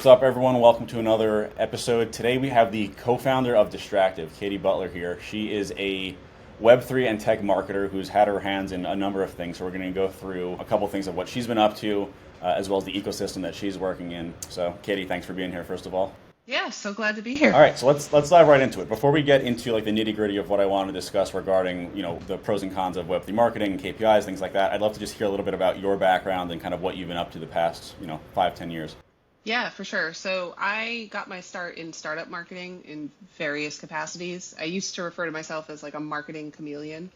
What's up, everyone? Welcome to another episode. Today we have the co-founder of Distractive, Katie Butler, here. She is a Web3 and tech marketer who's had her hands in a number of things. So we're going to go through a couple things of what she's been up to, as well as the ecosystem that she's working in. So, Katie, thanks for being here, first of all. Yeah, so glad to be here. All right, so let's dive right into it. Before we get into like the nitty gritty of what I want to discuss regarding the pros and cons of Web3 marketing, KPIs, things like that, I'd love to just hear a little bit about your background and kind of what you've been up to the past 5-10 years. Yeah, for sure. So I got my start in startup marketing in various capacities. I used to refer to myself as like a marketing chameleon,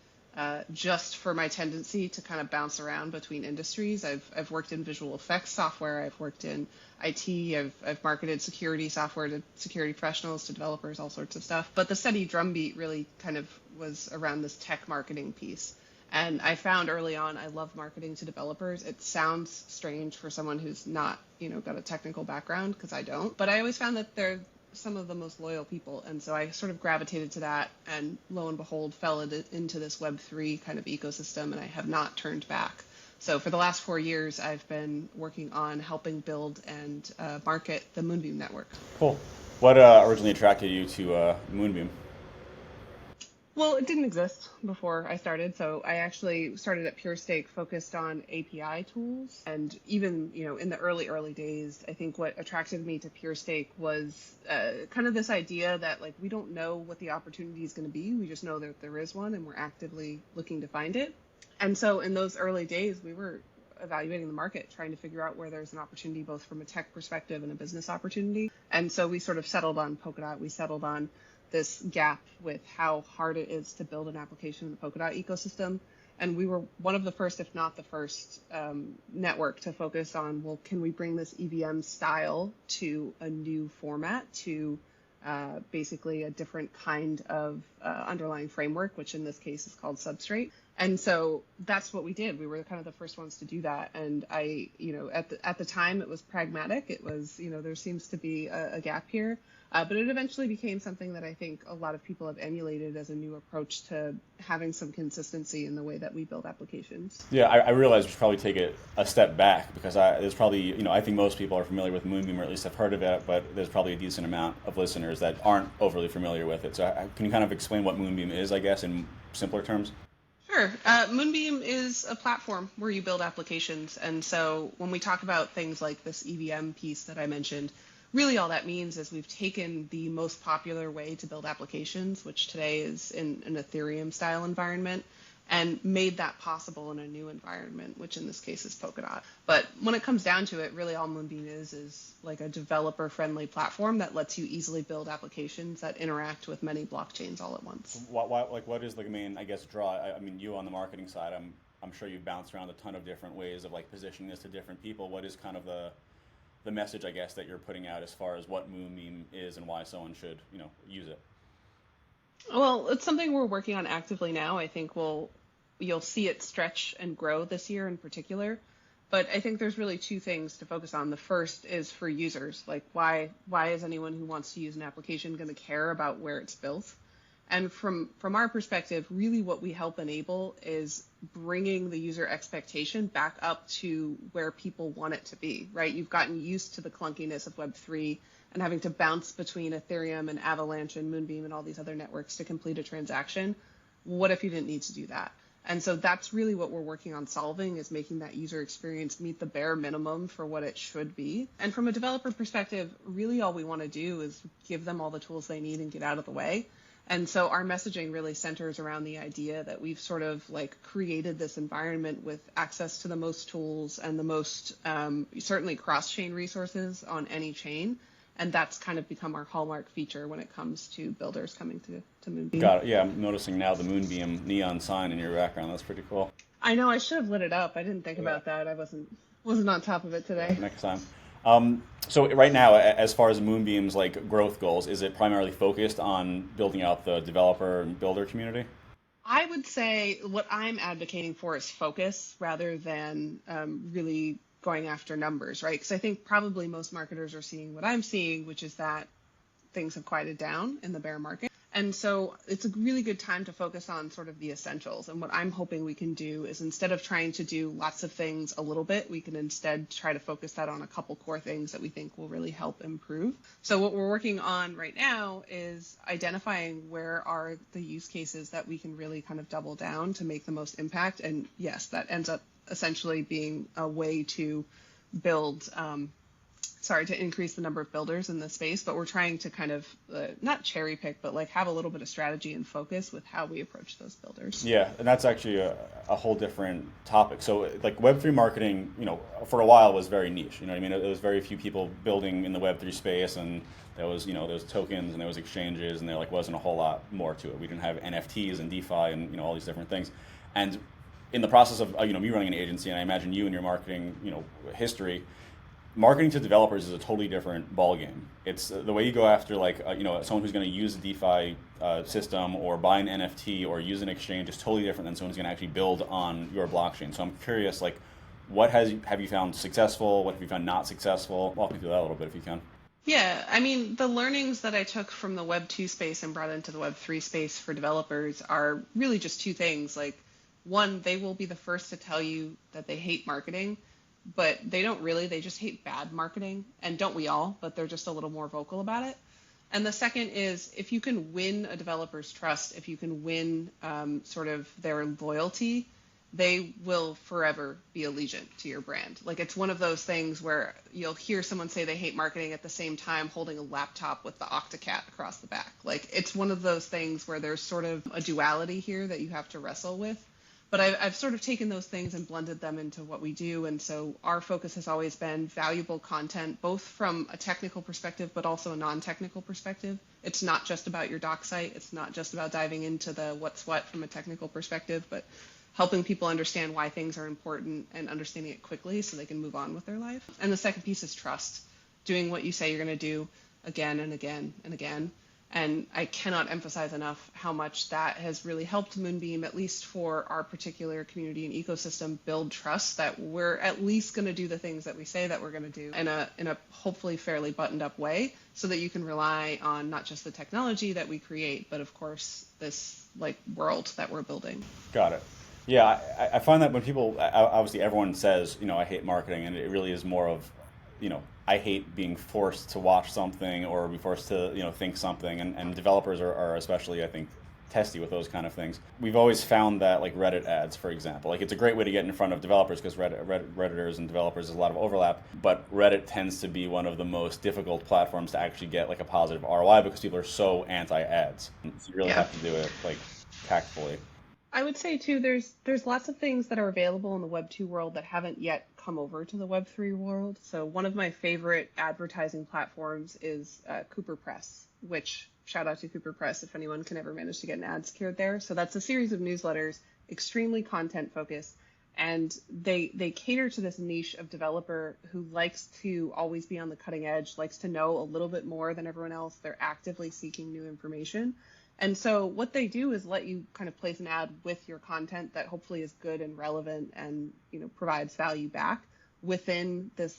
just for my tendency to kind of bounce around between industries. I've worked in visual effects software. I've worked in IT. I've marketed security software to security professionals, to developers, all sorts of stuff. But the steady drumbeat really kind of was around this tech marketing piece. And I found early on, I love marketing to developers. It sounds strange for someone who's not, got a technical background, because I don't. But I always found that they're some of the most loyal people. And so I sort of gravitated to that, and lo and behold, fell into this Web3 kind of ecosystem, and I have not turned back. So for the last 4 years, I've been working on helping build and market the Moonbeam network. Cool. What originally attracted you to Moonbeam? Well, it didn't exist before I started. So I actually started at PureStake focused on API tools. And even, in the early days, I think what attracted me to PureStake was kind of this idea that like, we don't know what the opportunity is going to be. We just know that there is one, and we're actively looking to find it. And so in those early days, we were evaluating the market, trying to figure out where there's an opportunity, both from a tech perspective and a business opportunity. And so we sort of settled on Polkadot. We settled on this gap with how hard it is to build an application in the Polkadot ecosystem. And we were one of the first, if not the first, network to focus on, well, can we bring this EVM style to a new format, to basically a different kind of underlying framework, which in this case is called Substrate. And so that's what we did. We were kind of the first ones to do that. And I, at the time it was pragmatic. It was, there seems to be a gap here. But it eventually became something that I think a lot of people have emulated as a new approach to having some consistency in the way that we build applications. Yeah, I realize we should probably take it a step back, because there's probably, I think most people are familiar with Moonbeam, or at least have heard of it, but there's probably a decent amount of listeners that aren't overly familiar with it. So can you kind of explain what Moonbeam is, I guess, in simpler terms? Sure. Moonbeam is a platform where you build applications. And so when we talk about things like this EVM piece that I mentioned, really all that means is we've taken the most popular way to build applications, which today is in an Ethereum style environment, and made that possible in a new environment, which in this case is Polkadot. But when it comes down to it, really all Moonbeam is like a developer-friendly platform that lets you easily build applications that interact with many blockchains all at once. What is the main, I guess, draw? I mean, you on the marketing side, I'm sure you've bounced around a ton of different ways of like positioning this to different people. What is kind of the message, I guess, that you're putting out as far as what Moonbeam is and why someone should, use it? Well, it's something we're working on actively now. I think you'll see it stretch and grow this year in particular. But I think there's really two things to focus on. The first is for users. Like, why is anyone who wants to use an application going to care about where it's built? And from our perspective, really what we help enable is bringing the user expectation back up to where people want it to be, right? You've gotten used to the clunkiness of Web3 and having to bounce between Ethereum and Avalanche and Moonbeam and all these other networks to complete a transaction. What if you didn't need to do that? And so that's really what we're working on solving, is making that user experience meet the bare minimum for what it should be. And from a developer perspective, really all we want to do is give them all the tools they need and get out of the way. And so our messaging really centers around the idea that we've sort of like created this environment with access to the most tools and the most certainly cross-chain resources on any chain. And that's kind of become our hallmark feature when it comes to builders coming to Moonbeam. Got it. Yeah, I'm noticing now the Moonbeam neon sign in your background. That's pretty cool. I know, I should have lit it up. I didn't think about that. I wasn't on top of it today. Next time. So right now, as far as Moonbeam's like growth goals, is it primarily focused on building out the developer and builder community? I would say what I'm advocating for is focus rather than really going after numbers, right? Because I think probably most marketers are seeing what I'm seeing, which is that things have quieted down in the bear market. And so it's a really good time to focus on sort of the essentials. And what I'm hoping we can do is, instead of trying to do lots of things a little bit, we can instead try to focus that on a couple core things that we think will really help improve. So what we're working on right now is identifying where are the use cases that we can really kind of double down to make the most impact. And yes, that ends up essentially being a way to build, to increase the number of builders in the space, but we're trying to kind of not cherry pick, but like have a little bit of strategy and focus with how we approach those builders. Yeah, and that's actually a whole different topic. So like Web3 marketing, for a while was very niche. You know what I mean? It was very few people building in the Web3 space, and there was, there was tokens and there was exchanges, and there like wasn't a whole lot more to it. We didn't have NFTs and DeFi and all these different things. And in the process of me running an agency, and I imagine you and your marketing history, marketing to developers is a totally different ballgame. It's the way you go after someone who's going to use a DeFi system or buy an NFT or use an exchange is totally different than someone who's going to actually build on your blockchain. So I'm curious, what have you found successful? What have you found not successful? Walk me through that a little bit if you can. Yeah, I mean, the learnings that I took from the Web 2 space and brought into the Web 3 space for developers are really just two things. Like, one, they will be the first to tell you that they hate marketing, but they don't really, they just hate bad marketing. And don't we all, but they're just a little more vocal about it. And the second is, if you can win a developer's trust, if you can win sort of their loyalty, they will forever be allegiant to your brand. Like, it's one of those things where you'll hear someone say they hate marketing at the same time holding a laptop with the Octocat across the back. Like, it's one of those things where there's sort of a duality here that you have to wrestle with. But I've sort of taken those things and blended them into what we do. And so our focus has always been valuable content, both from a technical perspective, but also a non-technical perspective. It's not just about your doc site. It's not just about diving into the what's what from a technical perspective, but helping people understand why things are important and understanding it quickly so they can move on with their life. And the second piece is trust, doing what you say you're going to do again and again and again. And I cannot emphasize enough how much that has really helped Moonbeam, at least for our particular community and ecosystem, build trust that we're at least going to do the things that we say that we're going to do in a hopefully fairly buttoned up way, so that you can rely on not just the technology that we create, but of course this world that we're building. Got it. Yeah, I find that when people, obviously everyone says, I hate marketing, and it really is more of, I hate being forced to watch something or be forced to, think something. And developers are especially, I think, testy with those kind of things. We've always found that, Reddit ads, for example, it's a great way to get in front of developers because Redditors and developers, there's a lot of overlap. But Reddit tends to be one of the most difficult platforms to actually get a positive ROI because people are so anti-ads. So you really have to do it tactfully. I would say too, there's lots of things that are available in the Web 2 world that haven't yet come over to the Web 3 world. So one of my favorite advertising platforms is Cooper Press, which, shout out to Cooper Press if anyone can ever manage to get an ad secured there. So that's a series of newsletters, extremely content focused, and they cater to this niche of developer who likes to always be on the cutting edge, likes to know a little bit more than everyone else. They're actively seeking new information. And so what they do is let you kind of place an ad with your content that hopefully is good and relevant and, provides value back within this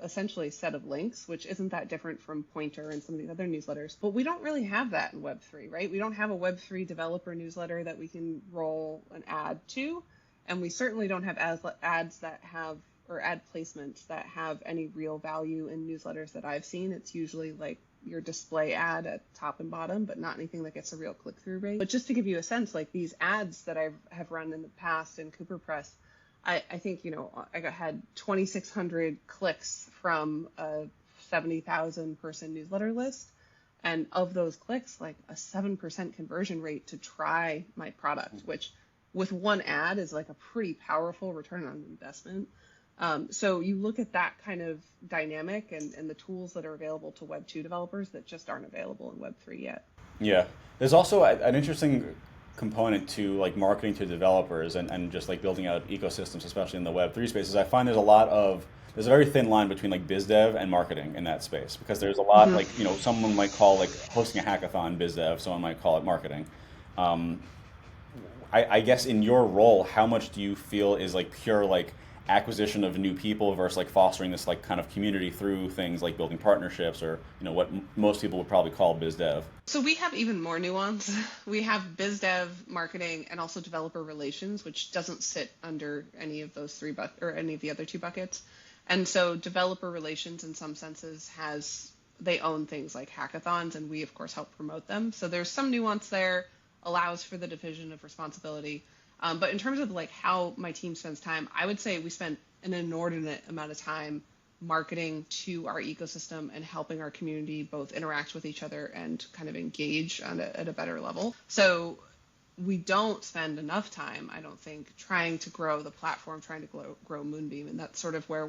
essentially set of links, which isn't that different from Pointer and some of these other newsletters. But we don't really have that in Web3, right? We don't have a Web3 developer newsletter that we can roll an ad to. And we certainly don't have ads that have, or ad placements that have any real value in newsletters that I've seen. It's usually your display ad at top and bottom, but not anything that gets a real click-through rate. But just to give you a sense, these ads that I have run in the past in Cooper Press, I think, I had 2,600 clicks from a 70,000 person newsletter list. And of those clicks, a 7% conversion rate to try my product, which with one ad is a pretty powerful return on investment. So you look at that kind of dynamic and the tools that are available to Web 2 developers that just aren't available in Web 3 yet. Yeah. There's also an interesting component to marketing to developers and just building out ecosystems, especially in the Web 3 spaces. I find there's a very thin line between biz dev and marketing in that space, because there's a lot someone might call hosting a hackathon biz dev, someone might call it marketing. I guess in your role, how much do you feel is pure acquisition of new people versus like fostering this like kind of community through things like building partnerships or what most people would probably call biz dev? So we have even more nuance. We have biz dev, marketing, and also developer relations, which doesn't sit under any of those three or any of the other two buckets. And so developer relations in some senses they own things like hackathons, and we of course help promote them. So there's some nuance there, allows for the division of responsibility. But in terms of like how my team spends time, I would say we spend an inordinate amount of time marketing to our ecosystem and helping our community both interact with each other and kind of engage at a better level. So we don't spend enough time, I don't think, trying to grow the platform, trying to grow Moonbeam. And that's sort of where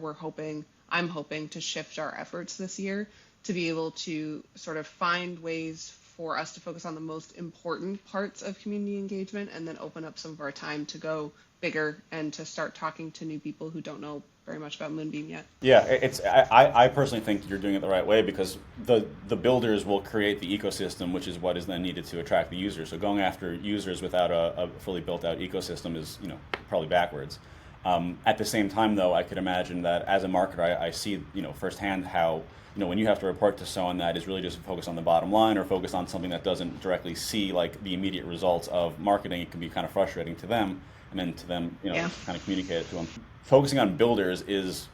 I'm hoping to shift our efforts this year to be able to sort of find ways for us to focus on the most important parts of community engagement and then open up some of our time to go bigger and to start talking to new people who don't know very much about Moonbeam yet. Yeah, I personally think you're doing it the right way because the builders will create the ecosystem, which is what is then needed to attract the users. So going after users without a fully built out ecosystem is probably backwards. At the same time, though, I could imagine that as a marketer, I see firsthand how when you have to report to someone that is really just focused on the bottom line or focused on something that doesn't directly see like the immediate results of marketing, it can be kind of frustrating to them, and then to them, kind of communicate it to them. Focusing on builders is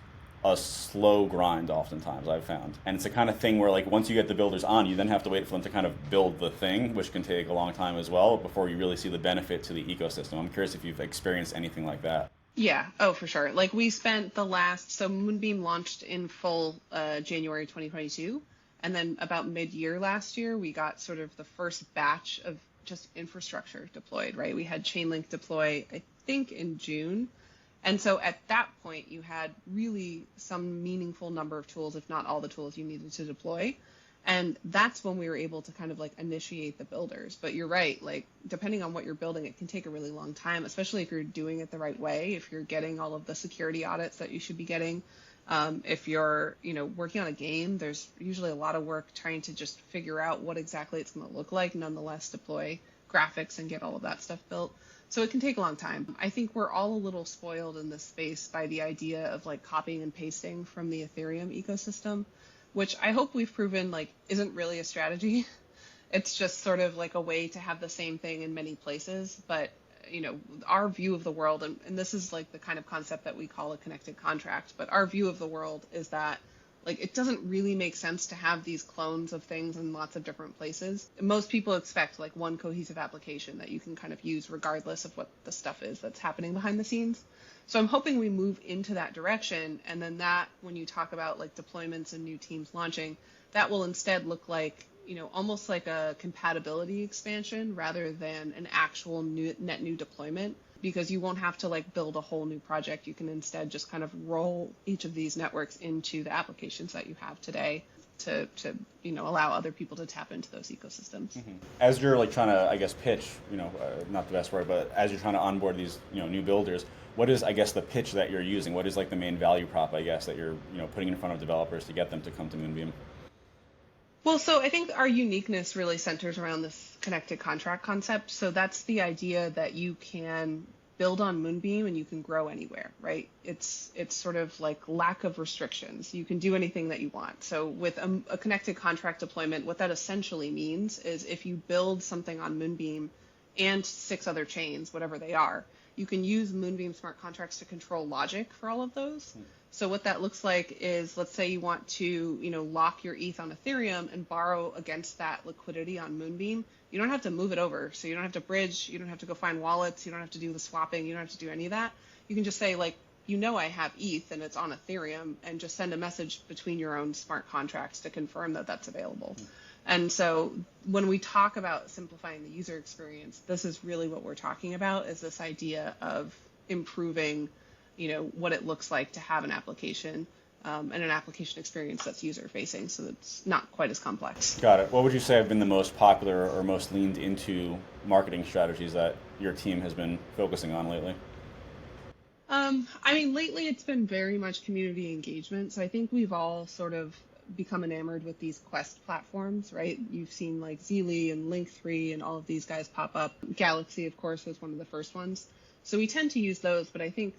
a slow grind oftentimes, I've found. And it's the kind of thing where like once you get the builders on, you then have to wait for them to kind of build the thing, which can take a long time as well before you really see the benefit to the ecosystem. I'm curious if you've experienced anything like that. Yeah, oh, for sure. Like we spent so Moonbeam launched in full January 2022. And then about mid-year last year, we got sort of the first batch of just infrastructure deployed, right? We had Chainlink deploy, I think, in June. And so at that point, you had really some meaningful number of tools, if not all the tools you needed to deploy. And that's when we were able to kind of like initiate the builders. But you're right, like depending on what you're building, it can take a really long time, especially if you're doing it the right way, if you're getting all of the security audits that you should be getting. If you're, working on a game, there's usually a lot of work trying to just figure out what exactly it's going to look like, nonetheless deploy graphics and get all of that stuff built. So it can take a long time. I think we're all a little spoiled in this space by the idea of like copying and pasting from the Ethereum ecosystem, which I hope we've proven like isn't really a strategy. It's just sort of like a way to have the same thing in many places. But, our view of the world, and this is like the kind of concept that we call a connected contract, but our view of the world is that like it doesn't really make sense to have these clones of things in lots of different places. Most people expect like one cohesive application that you can kind of use regardless of what the stuff is that's happening behind the scenes. So I'm hoping we move into that direction, and then that when you talk about like deployments and new teams launching, that will instead look like almost like a compatibility expansion rather than an actual net new deployment, because you won't have to like build a whole new project. You can instead just kind of roll each of these networks into the applications that you have today to allow other people to tap into those ecosystems. Mm-hmm. As you're like trying to, I guess, pitch, not the best word, but as you're trying to onboard these, new builders, what is, I guess, the pitch that you're using? What is like the main value prop, I guess, that you're, putting in front of developers to get them to come to Moonbeam? Well, so I think our uniqueness really centers around this connected contract concept. So that's the idea that you can build on Moonbeam and you can grow anywhere, right? It's sort of like lack of restrictions. You can do anything that you want. So with a connected contract deployment, what that essentially means is if you build something on Moonbeam and 6 other chains, whatever they are, you can use Moonbeam smart contracts to control logic for all of those. So what that looks like is, let's say you want to, lock your ETH on Ethereum and borrow against that liquidity on Moonbeam. You don't have to move it over. So you don't have to bridge. You don't have to go find wallets. You don't have to do the swapping. You don't have to do any of that. You can just say, like, I have ETH and it's on Ethereum, and just send a message between your own smart contracts to confirm that that's available. And so when we talk about simplifying the user experience, this is really what we're talking about, is this idea of improving what it looks like to have an application and an application experience that's user facing, so it's not quite as complex. Got it. What would you say have been the most popular or most leaned into marketing strategies that your team has been focusing on lately? Lately it's been very much community engagement. So I think we've all sort of become enamored with these Quest platforms, right? You've seen like Zeely and Link3 and all of these guys pop up. Galaxy, of course, was one of the first ones. So we tend to use those, but I think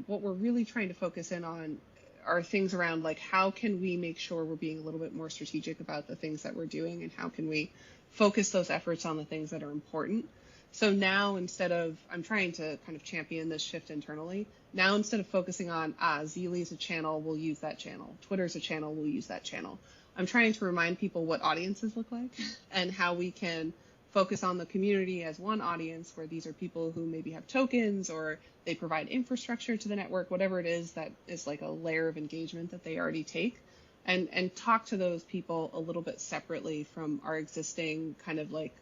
what we're really trying to focus in on are things around like how can we make sure we're being a little bit more strategic about the things that we're doing, and how can we focus those efforts on the things that are important. So now instead of, I'm trying to kind of champion this shift internally. Now instead of focusing on, Zeely's a channel, we'll use that channel. Twitter's a channel, we'll use that channel. I'm trying to remind people what audiences look like and how we can focus on the community as one audience, where these are people who maybe have tokens or they provide infrastructure to the network, whatever it is that is like a layer of engagement that they already take, and talk to those people a little bit separately from our existing kind of like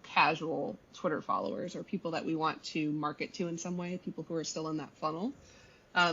casual Twitter followers or people that we want to market to in some way, people who are still in that funnel.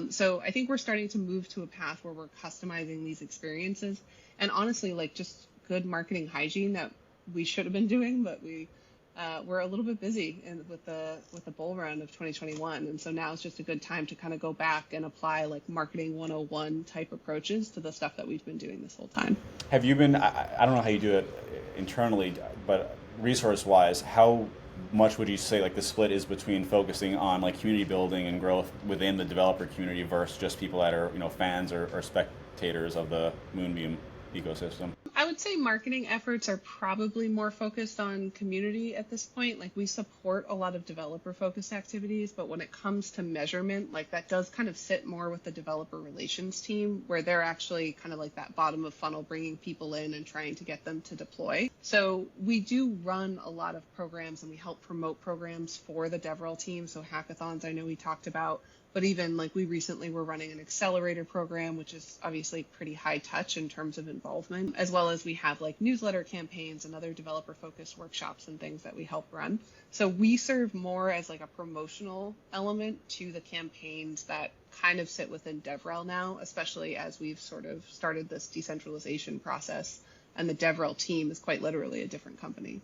So I think we're starting to move to a path where we're customizing these experiences, and honestly, like just good marketing hygiene that we should have been doing, but we're a little bit busy with the bull run of 2021, and so now it's just a good time to kind of go back and apply like marketing 101 type approaches to the stuff that we've been doing this whole time. Have you been, I don't know how you do it internally, but resource-wise, how much would you say like the split is between focusing on like community building and growth within the developer community versus just people that are, fans or spectators of the Moonbeam ecosystem? I would say marketing efforts are probably more focused on community at this point. Like we support a lot of developer focused activities, but when it comes to measurement, like that does kind of sit more with the developer relations team, where they're actually kind of like that bottom of funnel, bringing people in and trying to get them to deploy. So we do run a lot of programs and we help promote programs for the DevRel team. So hackathons, I know we talked about, but even like we recently were running an accelerator program, which is obviously pretty high touch in terms of involvement, as well as we have like newsletter campaigns and other developer focused workshops and things that we help run. So we serve more as like a promotional element to the campaigns that kind of sit within DevRel now, especially as we've sort of started this decentralization process, and the DevRel team is quite literally a different company.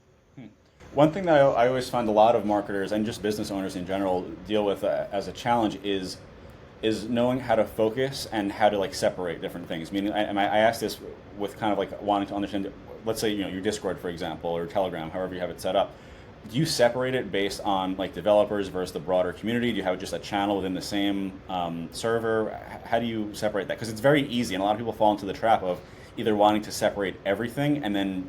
One thing that I always find a lot of marketers and just business owners in general deal with as a challenge is knowing how to focus and how to like separate different things. Meaning, I asked this with kind of like wanting to understand. Let's say your Discord, for example, or Telegram, however you have it set up. Do you separate it based on like developers versus the broader community? Do you have just a channel within the same server? How do you separate that? Because it's very easy, and a lot of people fall into the trap of either wanting to separate everything and then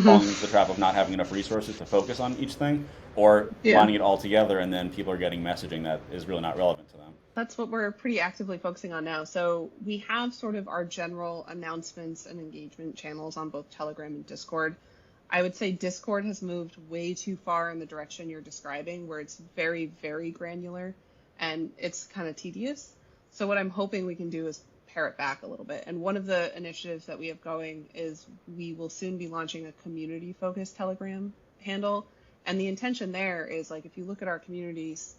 falling into the trap of not having enough resources to focus on each thing, or wanting it all together, and then people are getting messaging that is really not relevant to them. That's what we're pretty actively focusing on now. So we have sort of our general announcements and engagement channels on both Telegram and Discord. I would say Discord has moved way too far in the direction you're describing, where it's very, very granular and it's kind of tedious. So what I'm hoping we can do is pare it back a little bit. And one of the initiatives that we have going is we will soon be launching a community-focused Telegram handle. And the intention there is, like, if you look at our communities,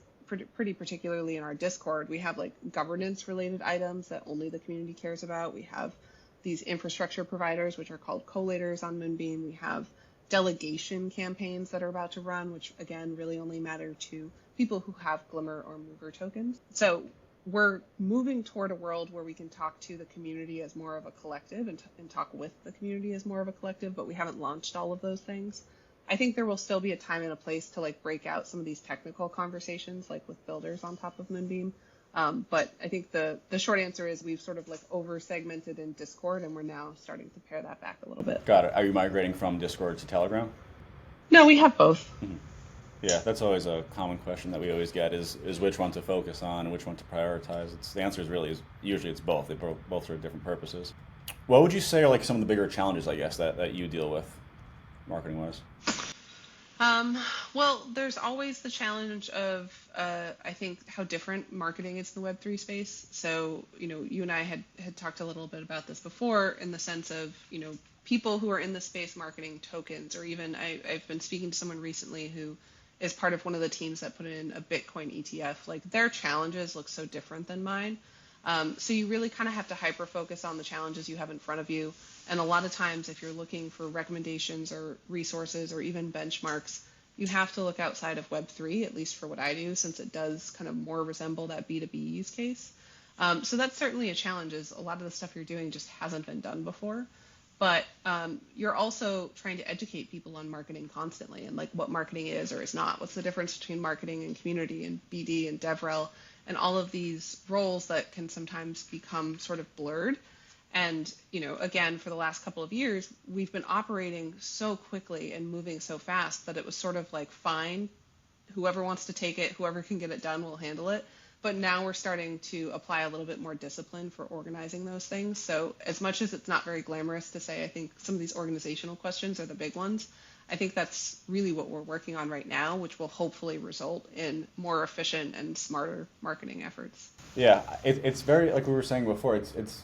pretty particularly in our Discord, we have like governance-related items that only the community cares about. We have these infrastructure providers, which are called collators on Moonbeam. We have delegation campaigns that are about to run, which again really only matter to people who have Glimmer or Mover tokens. So we're moving toward a world where we can talk to the community as more of a collective and talk with the community as more of a collective, but we haven't launched all of those things. I think there will still be a time and a place to like break out some of these technical conversations, like with builders on top of Moonbeam. But I think the short answer is we've sort of like over segmented in Discord, and we're now starting to pare that back a little bit. Got it. Are you migrating from Discord to Telegram? No, we have both. Mm-hmm. Yeah, that's always a common question that we always get is which one to focus on and which one to prioritize. The answer is usually it's both. They both serve different purposes. What would you say are like some of the bigger challenges, I guess, that you deal with marketing-wise? Well, there's always the challenge of, I think, how different marketing is in the Web3 space. So, you and I had talked a little bit about this before, in the sense of, people who are in the space marketing tokens, or even I've been speaking to someone recently who is part of one of the teams that put in a Bitcoin ETF. Like, their challenges look so different than mine. So you really kind of have to hyper focus on the challenges you have in front of you. And a lot of times, if you're looking for recommendations or resources or even benchmarks, you have to look outside of Web3, at least for what I do, since it does kind of more resemble that B2B use case. So that's certainly a challenge, is a lot of the stuff you're doing just hasn't been done before. but you're also trying to educate people on marketing constantly and like what marketing is or is not. What's the difference between marketing and community and BD and DevRel and all of these roles that can sometimes become sort of blurred. And, again, for the last couple of years, we've been operating so quickly and moving so fast that it was sort of like, fine, whoever wants to take it, whoever can get it done will handle it. But now we're starting to apply a little bit more discipline for organizing those things. So as much as it's not very glamorous to say, I think some of these organizational questions are the big ones. I think that's really what we're working on right now, which will hopefully result in more efficient and smarter marketing efforts. Yeah, it's very, like we were saying before, it's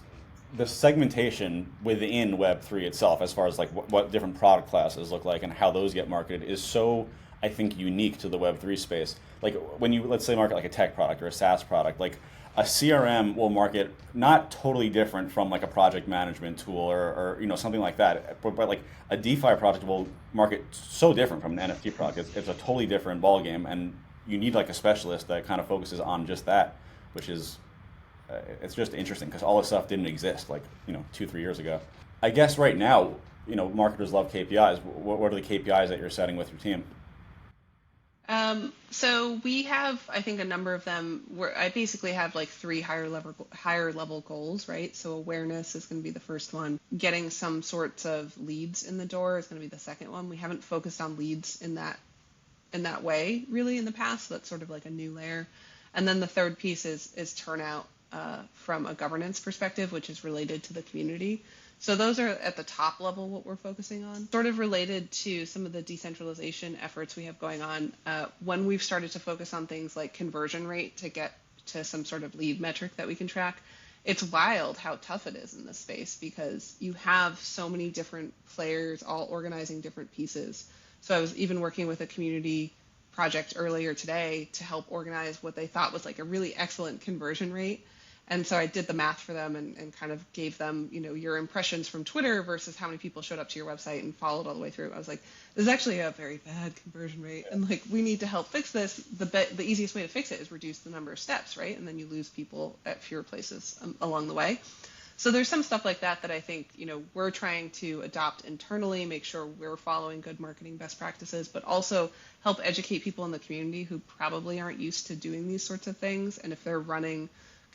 the segmentation within Web3 itself, as far as like what different product classes look like and how those get marketed, is so, I think, unique to the Web3 space. Like when you, let's say, market like a tech product or a SaaS product, like a CRM will market not totally different from like a project management tool or something like that, but like a DeFi project will market so different from an NFT product. It's a totally different ballgame, and you need like a specialist that kind of focuses on just that, which is it's just interesting because all this stuff didn't exist like 2-3 years ago. I guess right now, marketers love KPIs. What are the KPIs that you're setting with your team? So we have, I think, a number of them where I basically have like three higher level goals, right? So awareness is going to be the first one. Getting some sorts of leads in the door is going to be the second one. We haven't focused on leads in that way really in the past. So that's sort of like a new layer. And then the third piece is turnout from a governance perspective, which is related to the community. So those are at the top level what we're focusing on. Sort of related to some of the decentralization efforts we have going on, when we've started to focus on things like conversion rate to get to some sort of lead metric that we can track, it's wild how tough it is in this space because you have so many different players all organizing different pieces. So I was even working with a community project earlier today to help organize what they thought was like a really excellent conversion rate. And so I did the math for them and kind of gave them, your impressions from Twitter versus how many people showed up to your website and followed all the way through. I was like, this is actually a very bad conversion rate. And like, we need to help fix this. The easiest way to fix it is reduce the number of steps, right? And then you lose people at fewer places along the way. So there's some stuff like that I think, we're trying to adopt internally, make sure we're following good marketing best practices, but also help educate people in the community who probably aren't used to doing these sorts of things. And if they're running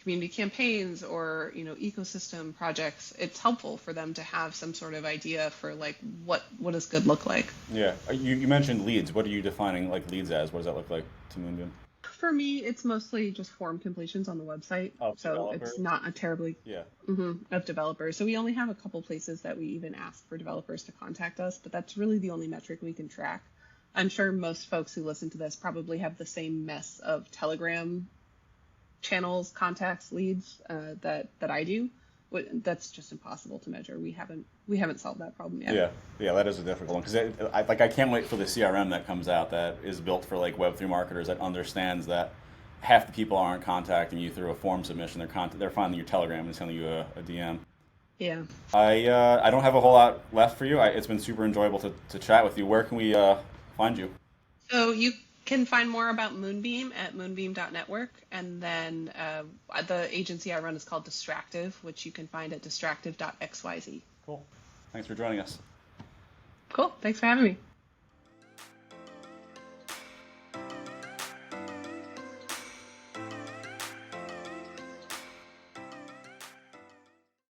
community campaigns or ecosystem projects, it's helpful for them to have some sort of idea for like what does good look like. Yeah, you mentioned leads. What are you defining like leads as? What does that look like to Moonbeam? For me, it's mostly just form completions on the website. So developers. It's not a terribly of developers. So we only have a couple places that we even ask for developers to contact us, but that's really the only metric we can track. I'm sure most folks who listen to this probably have the same mess of Telegram channels, contacts, leads that I do. That's just impossible to measure. We haven't solved that problem yet. Yeah, that is a difficult one because I can't wait for the CRM that comes out that is built for like Web3 marketers that understands that half the people aren't contacting you through a form submission. They're finding your Telegram and sending you a DM. Yeah. I don't have a whole lot left for you. It's been super enjoyable to chat with you. Where can we find you? So you can find more about Moonbeam at moonbeam.network, and then the agency I run is called Distractive, which you can find at distractive.xyz. Cool. Thanks for joining us. Cool. Thanks for having me.